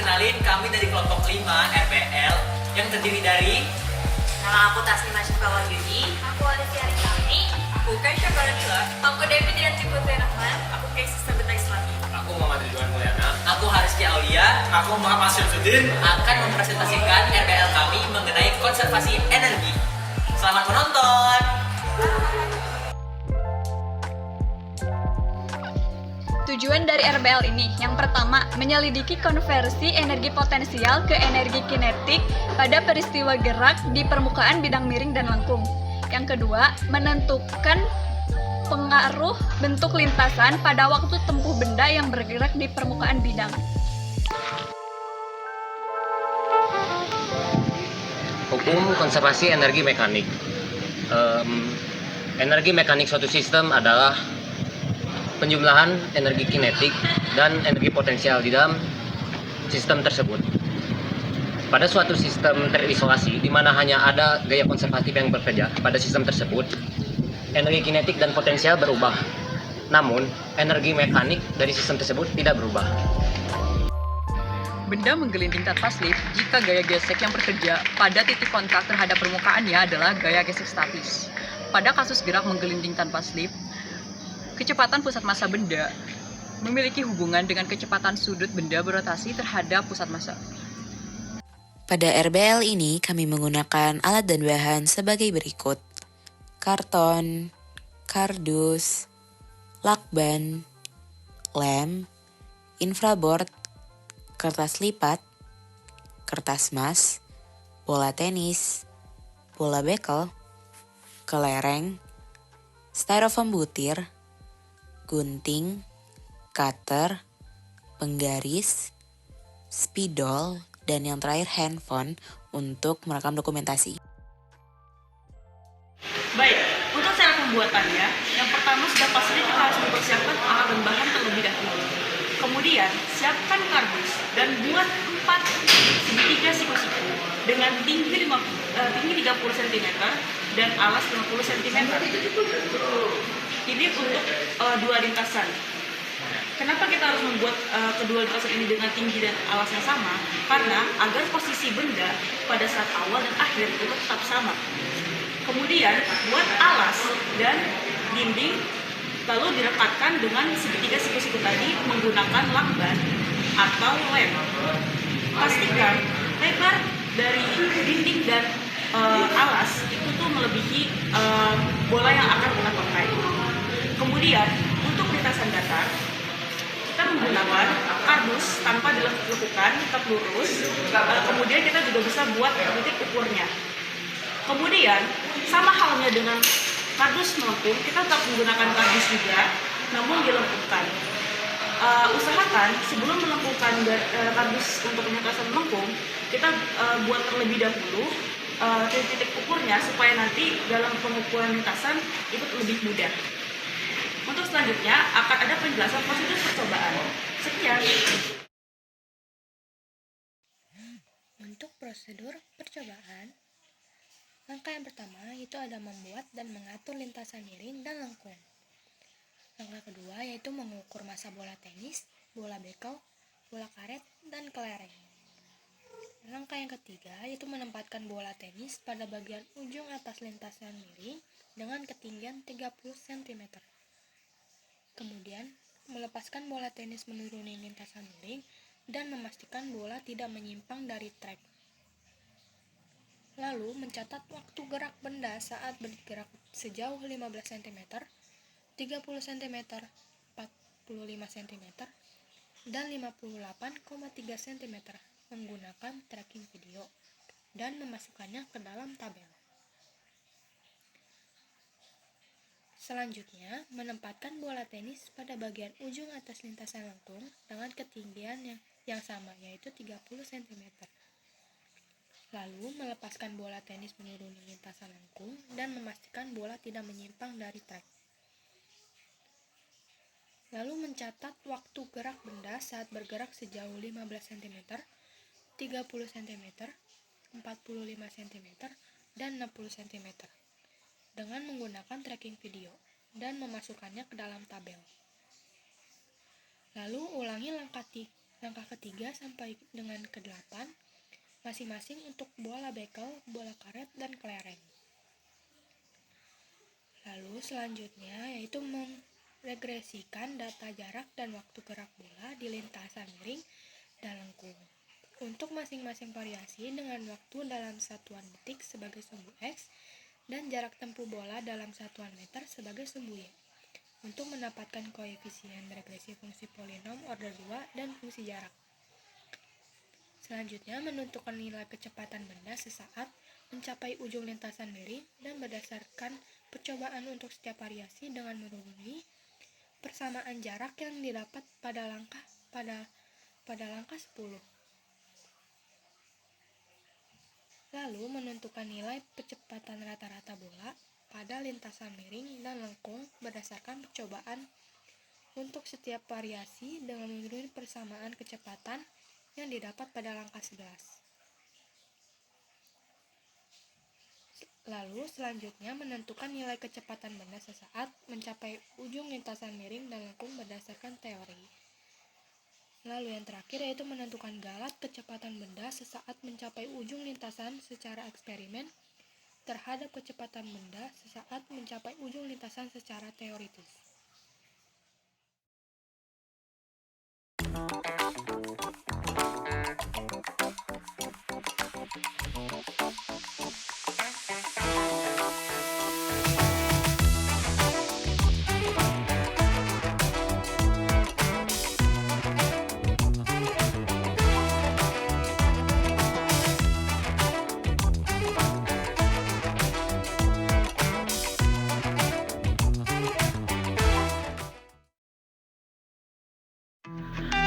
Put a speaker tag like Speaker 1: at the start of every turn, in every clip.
Speaker 1: kenalin, kami dari kelompok 5 RBL yang terdiri dari
Speaker 2: Nama aku Tasnim Asyifa Wahyudi.
Speaker 3: Aku Alicia Rizani.
Speaker 2: Aku Kaisha Baradila.
Speaker 3: Aku Devi Dianti Putri Rahman.
Speaker 2: Aku Kaisha Sabita Islami.
Speaker 4: Aku Muhammad Ridwan Mulyana.
Speaker 1: aku Harizki Aulia
Speaker 4: Aku Muhammad Syamsuddin.
Speaker 1: akan mempresentasikan RBL kami mengenai konservasi energi. Selamat menonton.
Speaker 5: Tujuan dari RBL ini, yang pertama, menyelidiki konversi energi potensial ke energi kinetik pada peristiwa gerak di permukaan bidang miring dan lengkung. Yang kedua, menentukan pengaruh bentuk lintasan pada waktu tempuh benda yang bergerak di permukaan bidang.
Speaker 6: Hukum konservasi energi mekanik. Energi mekanik suatu sistem adalah penjumlahan energi kinetik dan energi potensial di dalam sistem tersebut. Pada suatu sistem terisolasi, di mana hanya ada gaya konservatif yang bekerja pada sistem tersebut, energi kinetik dan potensial berubah. Namun, energi mekanik dari sistem tersebut tidak berubah.
Speaker 7: Benda menggelinding tanpa slip jika gaya gesek yang bekerja pada titik kontak terhadap permukaannya adalah gaya gesek statis. Pada kasus gerak menggelinding tanpa slip, kecepatan pusat massa benda memiliki hubungan dengan kecepatan sudut benda berotasi terhadap pusat massa.
Speaker 8: Pada RBL ini kami menggunakan alat dan bahan sebagai berikut: karton, kardus, lakban, lem, infraboard, kertas lipat, kertas mas, bola tenis, bola bekel, kelereng, styrofoam butir, gunting, cutter, penggaris, spidol, dan yang terakhir handphone untuk merekam dokumentasi.
Speaker 2: Baik, untuk cara pembuatannya, yang pertama sudah pasti kita harus mempersiapkan alat dan bahan terlebih dahulu. Kemudian, siapkan kardus dan buat 4 segitiga siku-siku dengan tinggi 30 cm dan alas 50 cm. Ini untuk dua lintasan. Kenapa kita harus membuat kedua lintasan ini dengan tinggi dan alas yang sama? Karena agar posisi benda pada saat awal dan akhir itu tetap sama. Kemudian buat alas dan dinding, lalu direkatkan dengan segitiga siku-siku tadi menggunakan lakban atau lem. Pastikan lebar dari dinding dan alas itu tuh melebihi bola yang akan kita pakai. Kemudian untuk lintasan datar, kita menggunakan kardus tanpa dilekukan, tetap lurus. Kemudian kita juga bisa buat titik ukurnya. Kemudian sama halnya dengan kardus melengkung, kita tetap menggunakan kardus juga, namun dilengkungkan. Usahakan sebelum melengkungkan kardus untuk lintasan melengkung, kita buat terlebih dahulu titik ukurnya supaya nanti dalam pengukuran lintasan itu lebih mudah. Untuk selanjutnya akan ada penjelasan prosedur percobaan. Sekian.
Speaker 3: Untuk prosedur percobaan, langkah yang pertama itu ada membuat dan mengatur lintasan miring dan lengkung. Langkah kedua yaitu mengukur massa bola tenis, bola bekel, bola karet, dan kelereng. Langkah yang ketiga yaitu menempatkan bola tenis pada bagian ujung atas lintasan miring dengan ketinggian 30 cm. Kemudian, melepaskan bola tenis menuruni lintasan miring dan memastikan bola tidak menyimpang dari trek. Lalu, mencatat waktu gerak benda saat bergerak sejauh 15 cm, 30 cm, 45 cm, dan 58,3 cm menggunakan tracking video dan memasukkannya ke dalam tabel. Selanjutnya, menempatkan bola tenis pada bagian ujung atas lintasan lengkung dengan ketinggian yang sama, yaitu 30 cm. Lalu, melepaskan bola tenis menuruni lintasan lengkung dan memastikan bola tidak menyimpang dari trek. Lalu, mencatat waktu gerak benda saat bergerak sejauh 15 cm, 30 cm, 45 cm, dan 60 cm. Dengan menggunakan tracking video dan memasukkannya ke dalam tabel. Lalu ulangi langkah Langkah ketiga sampai dengan ke-8, masing-masing untuk bola bekel, bola karet, dan kelereng. Lalu selanjutnya yaitu meregresikan data jarak dan waktu gerak bola di lintasan miring dan lengkung. Untuk masing-masing variasi dengan waktu dalam satuan detik sebagai sumbu X dan jarak tempuh bola dalam satuan meter sebagai sumbu Y. Untuk mendapatkan koefisien regresi fungsi polinom order 2 dan fungsi jarak. Selanjutnya menentukan nilai kecepatan benda sesaat mencapai ujung lintasan miring dan berdasarkan percobaan untuk setiap variasi dengan memenuhi persamaan jarak yang didapat pada langkah 10. Lalu menentukan nilai kecepatan rata-rata bola pada lintasan miring dan lengkung berdasarkan percobaan untuk setiap variasi dengan memenuhi persamaan kecepatan yang didapat pada langkah 11. Lalu selanjutnya menentukan nilai kecepatan benda sesaat mencapai ujung lintasan miring dan lengkung berdasarkan teori. Lalu yang terakhir yaitu menentukan galat kecepatan benda sesaat mencapai ujung lintasan secara eksperimen terhadap kecepatan benda sesaat mencapai ujung lintasan secara teoritis.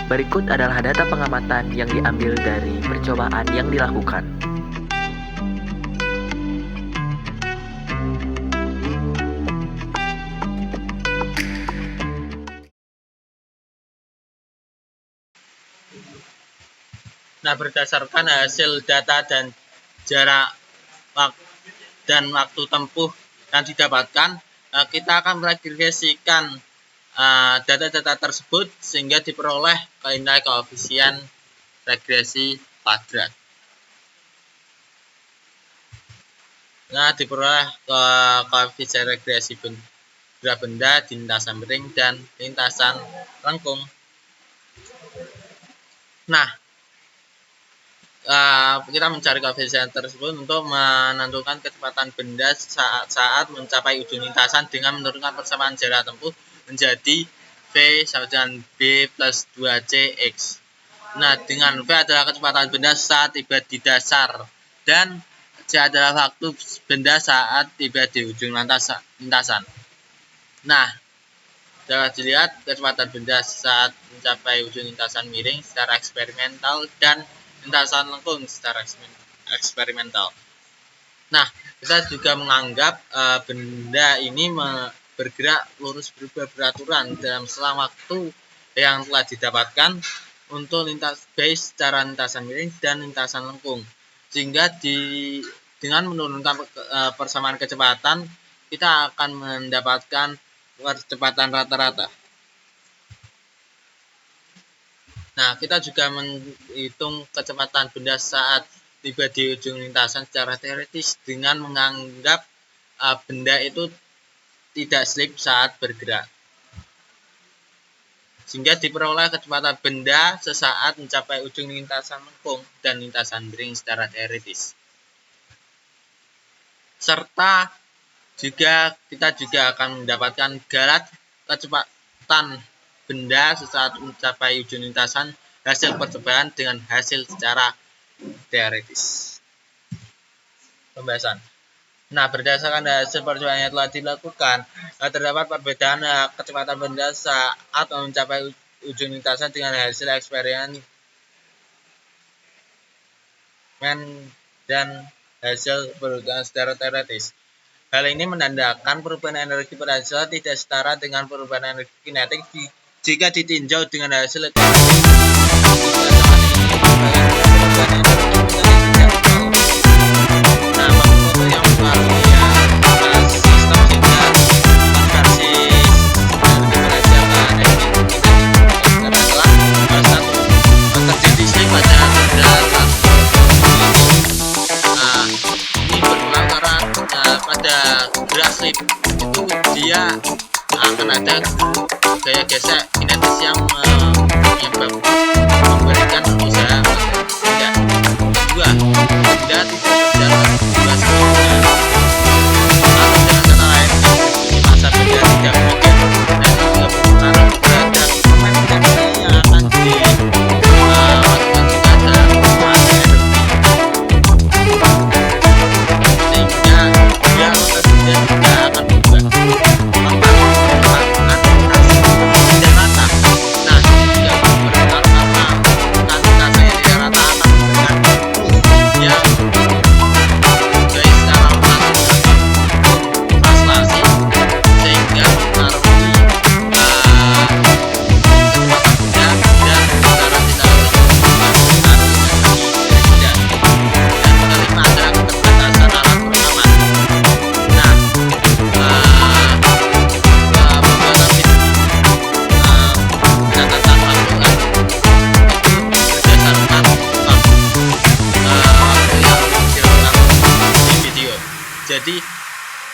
Speaker 9: Berikut adalah data pengamatan yang diambil dari percobaan yang dilakukan.
Speaker 10: Nah, berdasarkan hasil data dan jarak dan waktu tempuh yang didapatkan, kita akan meregresikan data-data tersebut sehingga diperoleh nilai koefisien regresi kuadrat. Nah, diperoleh koefisien regresi benda di lintasan miring dan lintasan lengkung. Nah, kita mencari koefisien tersebut untuk menentukan kecepatan benda saat mencapai ujung lintasan dengan menurunkan persamaan jarak tempuh menjadi V sama dengan B plus 2CX. Nah, dengan V adalah kecepatan benda saat tiba di dasar dan C adalah waktu benda saat tiba di ujung lintasan. Nah, dapat dilihat kecepatan benda saat mencapai ujung lintasan miring secara eksperimental dan lintasan lengkung secara eksperimental. Nah, kita juga menganggap benda ini bergerak lurus berubah beraturan dalam selang waktu yang telah didapatkan untuk lintas base secara lintasan miring dan lintasan lengkung. Sehingga dengan menurunkan persamaan kecepatan, kita akan mendapatkan kecepatan rata-rata. Nah, kita juga menghitung kecepatan benda saat tiba di ujung lintasan secara teoritis dengan menganggap benda itu tidak slip saat bergerak. Sehingga diperoleh kecepatan benda sesaat mencapai ujung lintasan lengkung dan lintasan miring secara teoritis. Serta kita juga akan mendapatkan galat kecepatan benda sesaat mencapai ujung lintasan hasil percobaan dengan hasil secara teoritis. Pembahasan. Nah, berdasarkan hasil percobaan yang telah dilakukan, terdapat perbedaan kecepatan benda saat mencapai ujung lintasan dengan hasil eksperimen dan hasil perubahan secara teoritis. Hal ini menandakan perubahan energi potensial tidak setara dengan perubahan energi kinetik jika ditinjau dengan hasil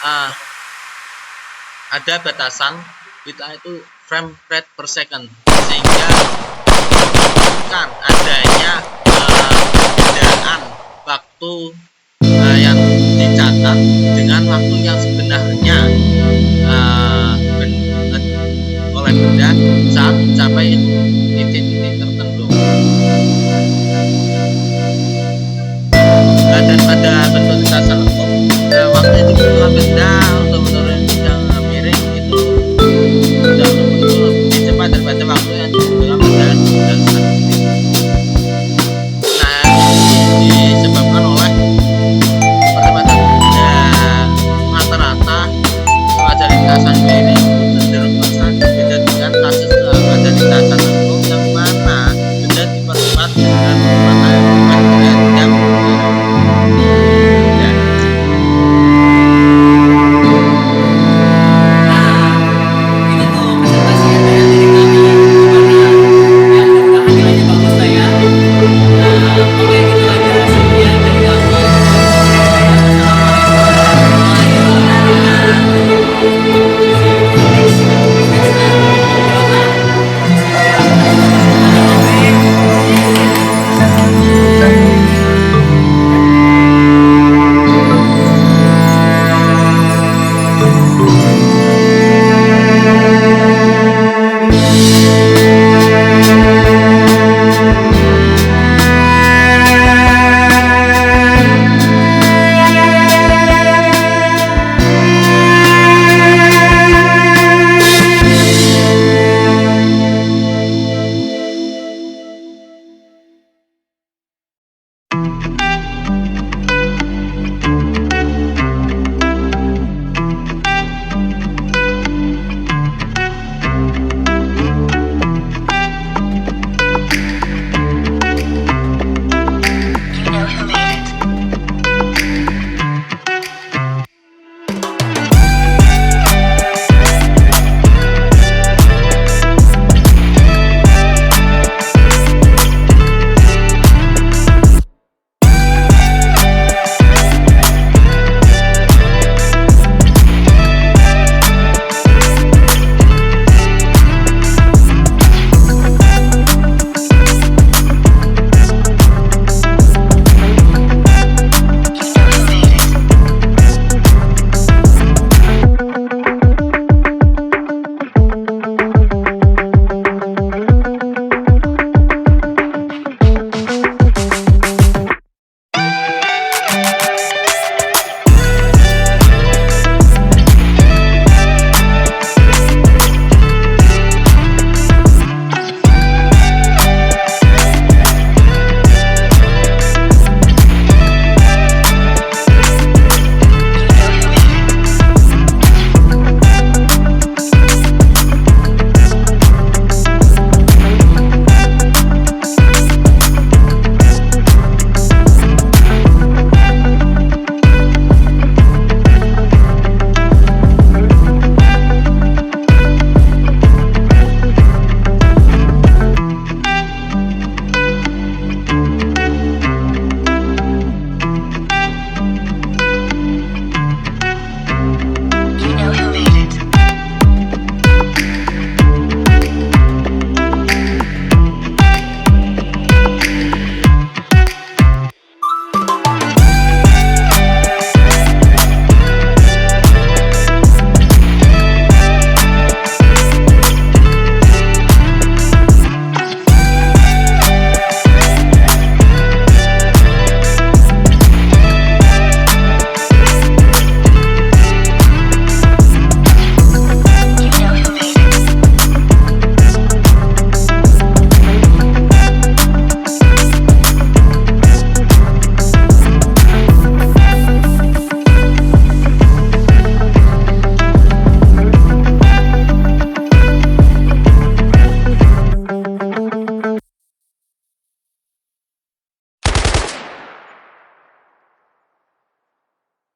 Speaker 10: ada batasan itu frame rate per second, sehingga bukan adanya perbedaan waktu yang dicatat dengan waktu yang sebenarnya oleh benda saat mencapai titik-titik tertentu. Dan pada bentuk lintasan